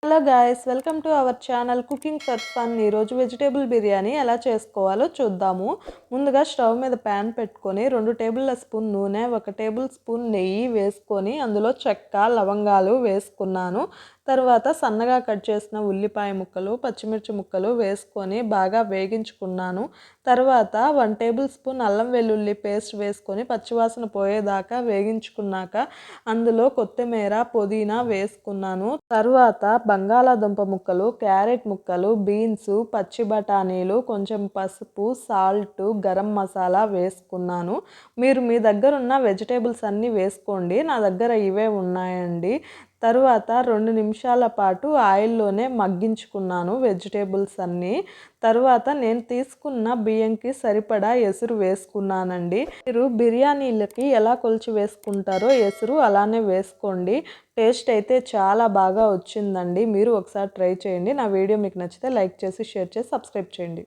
Hello guys, welcome to our channel cooking for fun. ఈరోజు vegetable biryani ఎలా చేసుకోవాలో చూద్దాము. ముందుగా స్టవ్ మీద ప్యాన్ పెట్టుకొని 2 టేబుల్ స్పూన్ నూనె, 1 టేబుల్ స్పూన్ నెయ్యి వేసుకొని అందులో చెక్క, లవంగాలు వేసుకున్నాను. తర్వాత సన్నగా కట్ చేసిన ఉల్లిపాయ ముక్కలు, పచ్చిమిర్చి ముక్కలు వేసుకొని బాగా వేగించుకున్నాను. తర్వాత 1 టేబుల్ స్పూన్ అల్లం వెల్లుల్లి పేస్ట్ వేసుకొని పచ్చివాసన పోయేదాకా వేగించుకున్నాక అందులో కొత్తిమీర, పుదీనా వేసుకున్నాను. తర్వాత బంగాళాదుంప ముక్కలు, క్యారెట్ ముక్కలు, బీన్స్, పచ్చి బఠానీలు, కొంచెం పసుపు, సాల్ట్, గరం మసాలా వేసుకున్నాను. మీరు మీ దగ్గర ఉన్న వెజిటేబుల్స్ అన్నీ వేసుకోండి. నా దగ్గర ఇవే ఉన్నాయండి. తరువాత 2 నిమిషాల పాటు ఆయిల్లోనే మగ్గించుకున్నాను వెజిటేబుల్స్ అన్నీ. తరువాత నేను తీసుకున్న బియ్యంకి సరిపడా ఎసురు వేసుకున్నానండి. మీరు బిర్యానీలకి ఎలా కొలిచి వేసుకుంటారో ఎసురు అలానే వేసుకోండి. టేస్ట్ అయితే చాలా బాగా వచ్చిందండి. మీరు ఒకసారి ట్రై చేయండి. నా వీడియో మీకు నచ్చితే లైక్ చేసి, షేర్ చేసి, సబ్స్క్రైబ్ చేయండి.